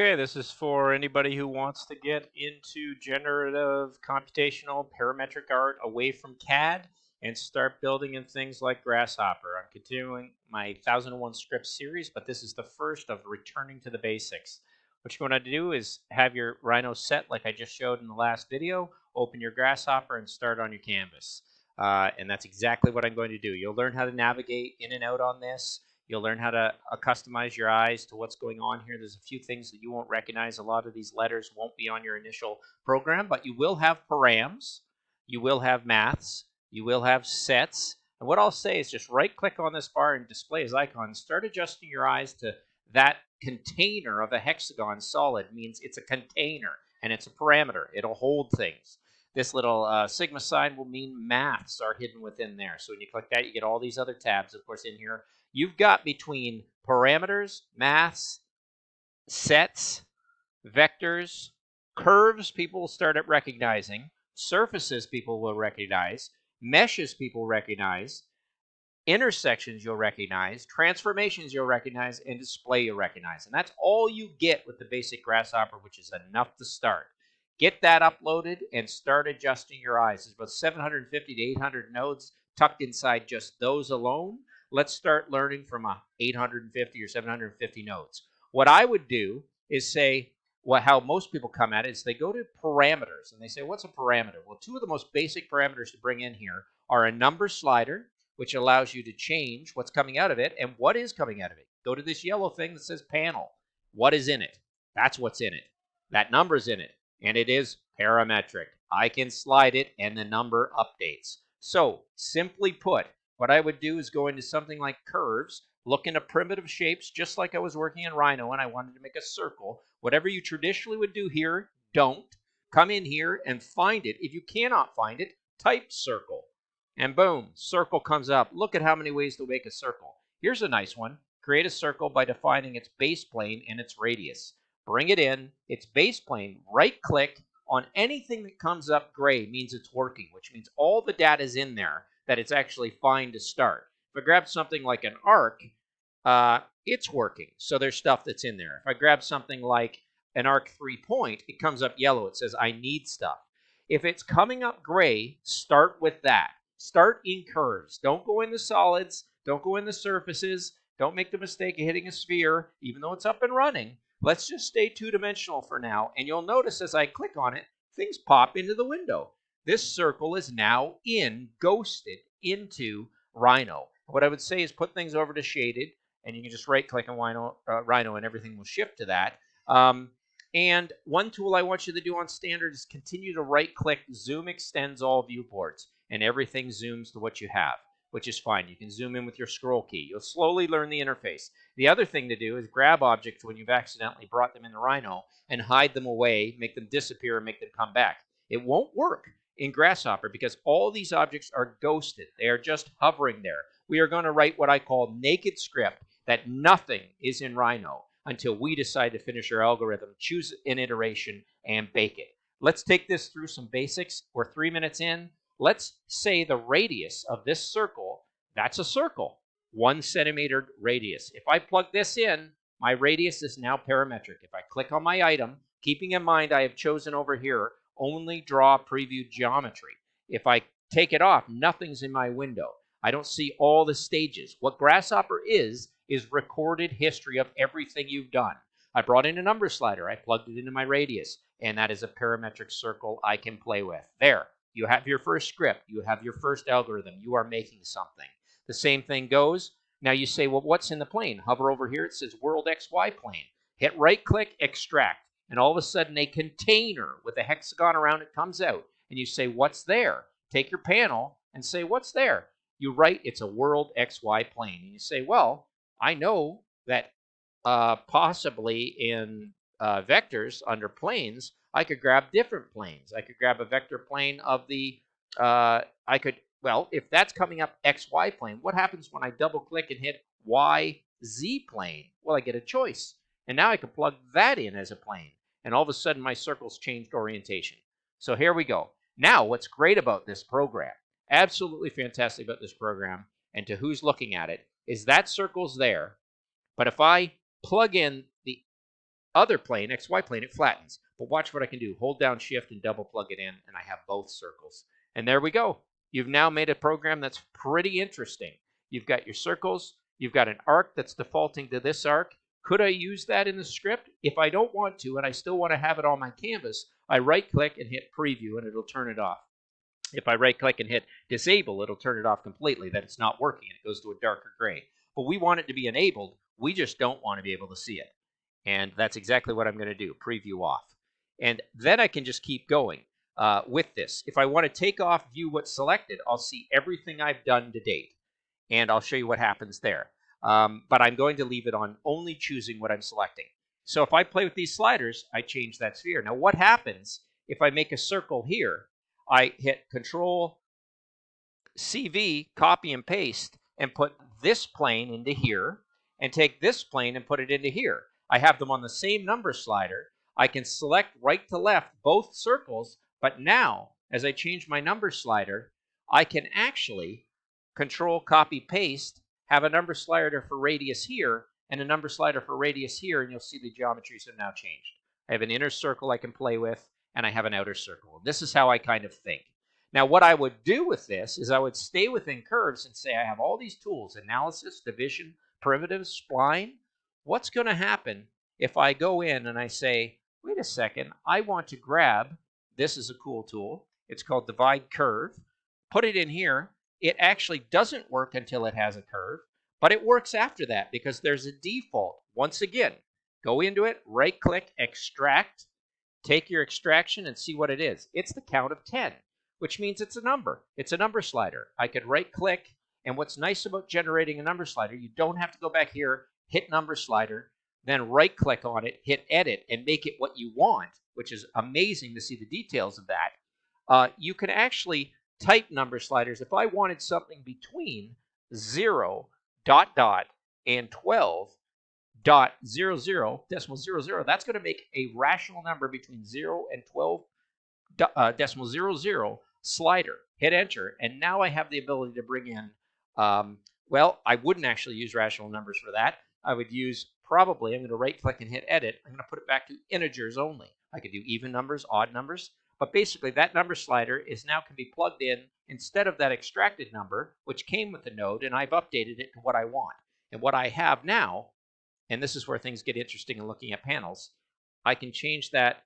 Okay, this is for anybody who wants to get into generative computational parametric art away from CAD and start building in things like Grasshopper. I'm continuing my 1001 Scripts series, but this is the first of returning to the basics. What you're going to do is have your Rhino set like I just showed in the last video, open your Grasshopper and start on your canvas. And that's exactly what I'm going to do. You'll learn how to navigate in and out on this. You'll learn how to customize your eyes to what's going on here. There's a few things that you won't recognize. A lot of these letters won't be on your initial program, but you will have params, you will have maths, you will have sets. And what I'll say is just right-click on this bar and display as icons. Start adjusting your eyes to that container of a hexagon solid. Means it's a container, and it's a parameter. It'll hold things. This little sigma sign will mean maths are hidden within there. So when you click that, you get all these other tabs, of course, in here. You've got between parameters, maths, sets, vectors, curves people will start at recognizing, surfaces people will recognize, meshes people recognize, intersections you'll recognize, transformations you'll recognize, and display you'll recognize. And that's all you get with the basic Grasshopper, which is enough to start. Get that uploaded and start adjusting your eyes. There's about 750 to 800 nodes tucked inside just those alone. Let's start learning from 850 or 750 nodes. What I would do is say, how most people come at it is they go to parameters and they say, what's a parameter? Well, two of the most basic parameters to bring in here are a number slider, which allows you to change what's coming out of it and what is coming out of it. Go to this yellow thing that says panel. What is in it? That's what's in it. That number's in it, and it is parametric. I can slide it and the number updates. So simply put, what I would do is go into something like curves, look into primitive shapes, just like I was working in Rhino and I wanted to make a circle. Whatever you traditionally would do here, don't. Come in here and find it. If you cannot find it, type circle. And boom, circle comes up. Look at how many ways to make a circle. Here's a nice one. Create a circle by defining its base plane and its radius. Bring it in, its base plane, right-click on anything that comes up gray means it's working, which means all the data is in there, that it's actually fine to start. If I grab something like an arc, it's working. So there's stuff that's in there. If I grab something like an arc 3-point, it comes up yellow. It says I need stuff. If it's coming up gray, start with that. Start in curves. Don't go in the solids. Don't go in the surfaces. Don't make the mistake of hitting a sphere, even though it's up and running. Let's just stay two-dimensional for now. And you'll notice as I click on it, things pop into the window. This circle is now ghosted into Rhino. What I would say is put things over to shaded, and you can just right-click on Rhino, and everything will shift to that. And one tool I want you to do on standard is continue to right-click, zoom extends all viewports, and everything zooms to what you have, which is fine. You can zoom in with your scroll key. You'll slowly learn the interface. The other thing to do is grab objects when you've accidentally brought them into Rhino and hide them away, make them disappear, and make them come back. It won't work in Grasshopper because all these objects are ghosted. They are just hovering there. We are going to write what I call naked script, that nothing is in Rhino until we decide to finish our algorithm, choose an iteration, and bake it. Let's take this through some basics. We're 3 minutes in. Let's say the radius of this circle, that's a circle, 1 centimeter radius. If I plug this in, my radius is now parametric. If I click on my item, keeping in mind I have chosen over here only draw preview geometry. If I take it off, nothing's in my window. I don't see all the stages. What Grasshopper is recorded history of everything you've done. I brought in a number slider. I plugged it into my radius, and that is a parametric circle I can play with. There. You have your first script. You have your first algorithm. You are making something. The same thing goes. Now you say, well, what's in the plane? Hover over here. It says World XY plane. Hit right-click, extract. And all of a sudden, a container with a hexagon around it comes out. And you say, what's there? Take your panel and say, what's there? You write, it's a World XY plane. And you say, well, I know that possibly in vectors under planes, I could grab different planes. I could grab a vector plane of the, well, if that's coming up XY plane, what happens when I double click and hit YZ plane? Well, I get a choice. And now I can plug that in as a plane. And all of a sudden my circle's changed orientation. So here we go. Now what's great about this program, absolutely fantastic about this program, and to who's looking at it, is that circle's there. But if I plug in the other plane, XY plane, it flattens. But watch what I can do. Hold down Shift and double plug it in, and I have both circles. And there we go. You've now made a program that's pretty interesting. You've got your circles. You've got an arc that's defaulting to this arc. Could I use that in the script? If I don't want to and I still want to have it on my canvas, I right-click and hit Preview, and it'll turn it off. If I right-click and hit Disable, it'll turn it off completely, that it's not working, and it goes to a darker gray. But we want it to be enabled. We just don't want to be able to see it. And that's exactly what I'm going to do, Preview off. And then I can just keep going with this. If I want to take off View What's Selected, I'll see everything I've done to date. And I'll show you what happens there. But I'm going to leave it on only choosing what I'm selecting. So if I play with these sliders, I change that sphere. Now what happens if I make a circle here? I hit Control CV, copy and paste, and put this plane into here, and take this plane and put it into here. I have them on the same number slider. I can select right to left both circles, but now, as I change my number slider, I can actually Control, copy, paste, have a number slider for radius here, and a number slider for radius here, and you'll see the geometries have now changed. I have an inner circle I can play with, and I have an outer circle. This is how I kind of think. Now, what I would do with this is I would stay within curves and say I have all these tools, analysis, division, primitives, spline. What's going to happen if I go in and I say, wait a second, I want to grab, this is a cool tool, it's called Divide Curve, put it in here. It actually doesn't work until it has a curve, but it works after that because there's a default. Once again, go into it, right-click, extract, take your extraction and see what it is. It's the count of 10, which means it's a number. It's a number slider. I could right-click, and what's nice about generating a number slider, you don't have to go back here, hit number slider, then right-click on it, hit edit, and make it what you want, which is amazing to see the details of that. You can actually type number sliders. If I wanted something between 0, ... and 12, .00, that's going to make a rational number between 0 and 12, .00 slider. Hit enter, and now I have the ability to bring in, well, I wouldn't actually use rational numbers for that. I would use, probably, I'm going to right-click and hit edit. I'm going to put it back to integers only. I could do even numbers, odd numbers. But basically, that number slider is now can be plugged in instead of that extracted number, which came with the node, and I've updated it to what I want. And what I have now, and this is where things get interesting in looking at panels, I can change that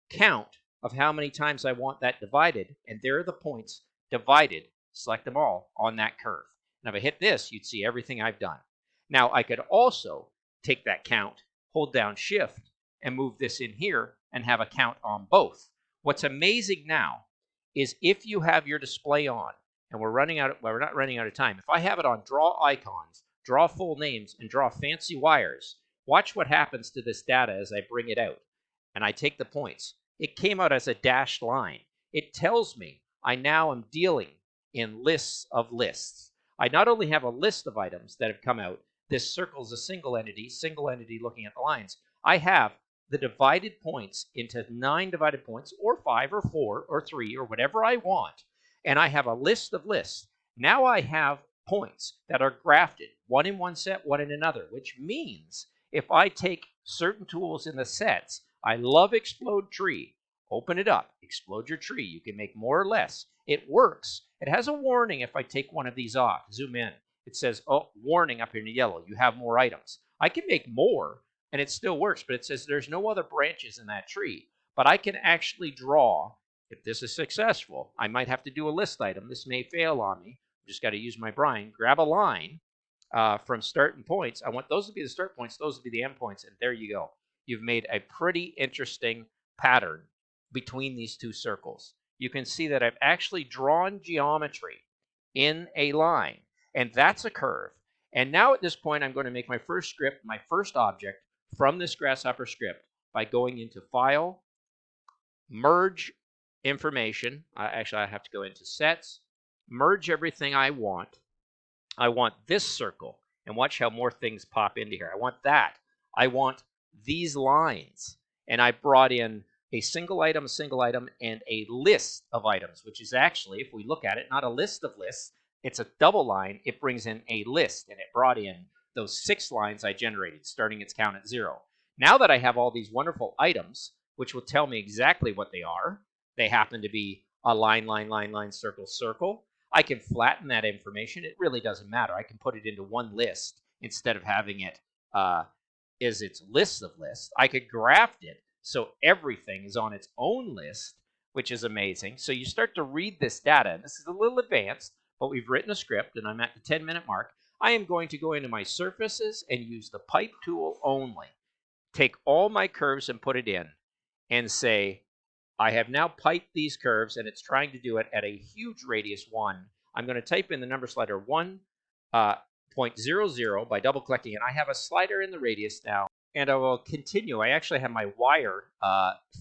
count of how many times I want that divided, and there are the points divided, select them all on that curve. And if I hit this, you'd see everything I've done. Now, I could also take that count, hold down Shift, and move this in here and have a count on both. What's amazing now is if you have your display on, and we're not running out of time. If I have it on draw icons, draw full names, and draw fancy wires, watch what happens to this data as I bring it out. And I take the points. It came out as a dashed line. It tells me I now am dealing in lists of lists. I not only have a list of items that have come out, this circle is a single entity looking at the lines. I have the divided points into 9 divided points, or 5, or 4, or 3, or whatever I want. And I have a list of lists. Now I have points that are grafted, one in one set, one in another, which means if I take certain tools in the sets, I love Explode Tree. Open it up, explode your tree. You can make more or less. It works. It has a warning if I take one of these off. Zoom in. It says, oh, warning up here in yellow. You have more items. I can make more, and it still works, but it says there's no other branches in that tree. But I can actually draw, if this is successful, I might have to do a list item. This may fail on me. I've just got to use my brain. Grab a line from start and points. I want those to be the start points, those to be the end points, and there you go. You've made a pretty interesting pattern between these two circles. You can see that I've actually drawn geometry in a line, and that's a curve. And now at this point, I'm going to make my first script, my first object from this Grasshopper script by going into File, Merge Information. Actually, I have to go into Sets, merge everything I want. I want this circle, and watch how more things pop into here. I want that. I want these lines, and I brought in a single item, and a list of items, which is actually, if we look at it, not a list of lists. It's a double line. It brings in a list, and it brought in those 6 lines I generated, starting its count at 0. Now that I have all these wonderful items, which will tell me exactly what they are, they happen to be a line, line, line, line, circle, circle. I can flatten that information. It really doesn't matter. I can put it into one list instead of having it is its lists of lists. I could graft it so everything is on its own list, which is amazing. So you start to read this data, and this is a little advanced, but we've written a script, and I'm at the 10-minute mark. I am going to go into my surfaces and use the pipe tool only. Take all my curves and put it in, and say, I have now piped these curves, and it's trying to do it at a huge radius 1. I'm going to type in the number slider 1.00 by double-clicking, and I have a slider in the radius now, and I will continue. I actually have my wire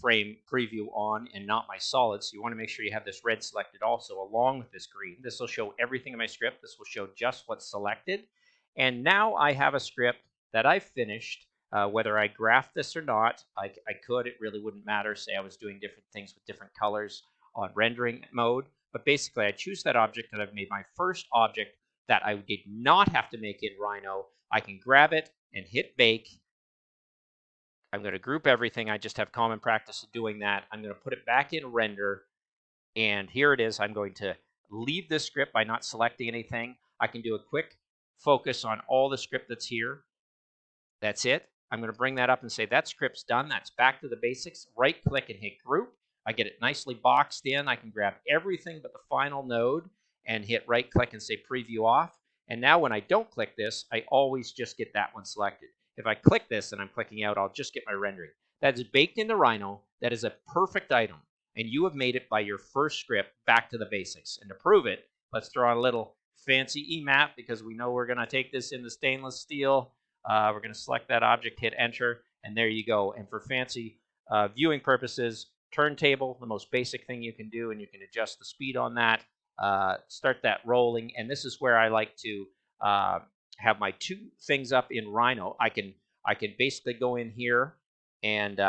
frame preview on and not my solid, so you want to make sure you have this red selected also along with this green. This will show everything in my script. This will show just what's selected, and now I have a script that I've finished. Whether I graph this or not, I could. It really wouldn't matter. Say I was doing different things with different colors on rendering mode. But basically, I choose that object, and I've made my first object that I did not have to make in Rhino. I can grab it and hit bake. I'm going to group everything. I just have common practice of doing that. I'm going to put it back in render. And here it is. I'm going to leave this script by not selecting anything. I can do a quick focus on all the script that's here. That's it. I'm going to bring that up and say that script's done. That's back to the basics. Right click and hit group. I get it nicely boxed in. I can grab everything but the final node and hit right click and say preview off. And now when I don't click this, I always just get that one selected. If I click this and I'm clicking out, I'll just get my rendering. That is baked into Rhino. That is a perfect item. And you have made it by your first script back to the basics. And to prove it, let's throw on a little fancy emap because we know we're going to take this in the stainless steel. We're going to select that object, hit enter, and there you go. And for fancy viewing purposes, turntable, the most basic thing you can do, and you can adjust the speed on that. Start that rolling, and this is where I like to have my two things up in Rhino. I can basically go in here and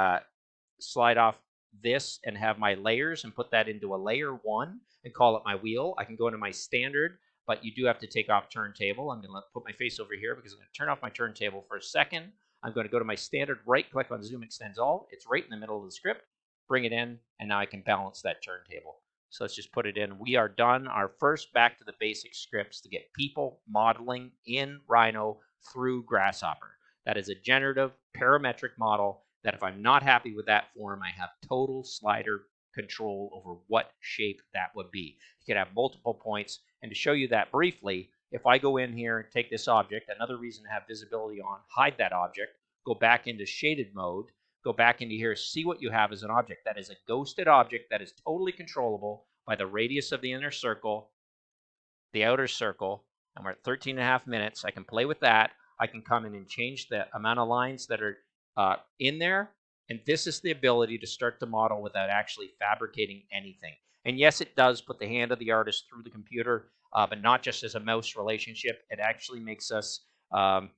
slide off this and have my layers and put that into a layer 1 and call it my wheel. I can go into my standard, but you do have to take off turntable. I'm going to put my face over here because I'm going to turn off my turntable for a second. I'm going to go to my standard, right click on zoom extends all. It's right in the middle of the script. Bring it in, and now I can balance that turntable. So let's just put it in. We are done. Our first back to the basic scripts to get people modeling in Rhino through Grasshopper. That is a generative parametric model that if I'm not happy with that form, I have total slider control over what shape that would be. You could have multiple points. And to show you that briefly, if I go in here and take this object, another reason to have visibility on, hide that object, go back into shaded mode, go back into here, see what you have as an object. That is a ghosted object that is totally controllable by the radius of the inner circle, the outer circle, and we're at 13.5 minutes. I can play with that. I can come in and change the amount of lines that are in there, and this is the ability to start to model without actually fabricating anything. And yes, it does put the hand of the artist through the computer, but not just as a mouse relationship. It actually makes us, I'm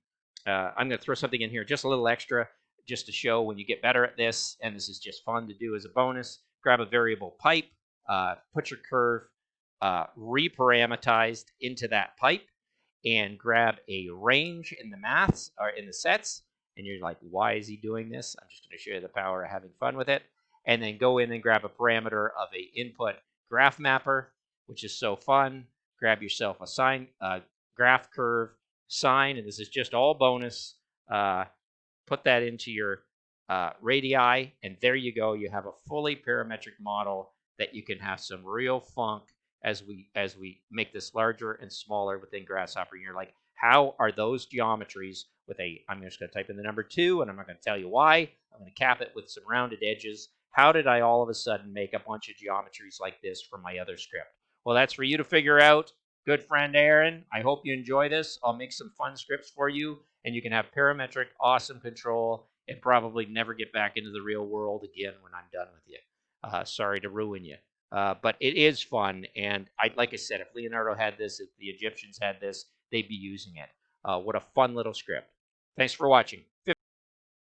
going to throw something in here, just a little extra, just to show when you get better at this, and this is just fun to do as a bonus. Grab a variable pipe, put your curve reparameterized into that pipe, and grab a range in the maths, or in the sets, and you're like, why is he doing this? I'm just going to show you the power of having fun with it. And then go in and grab a parameter of a input graph mapper, which is so fun. Grab yourself a sine, graph curve sine, and this is just all bonus. Put that into your radii, and there you go. You have a fully parametric model that you can have some real funk as we make this larger and smaller within Grasshopper. And you're like, how are those geometries with I'm just going to type in the number 2, and I'm not going to tell you why. I'm going to cap it with some rounded edges. How did I all of a sudden make a bunch of geometries like this from my other script? Well, that's for you to figure out, good friend Aaron. I hope you enjoy this. I'll make some fun scripts for you, and you can have parametric, awesome control, and probably never get back into the real world again when I'm done with you. Sorry to ruin you. But it is fun, and like I said, if Leonardo had this, if the Egyptians had this, they'd be using it. What a fun little script. Thanks for watching.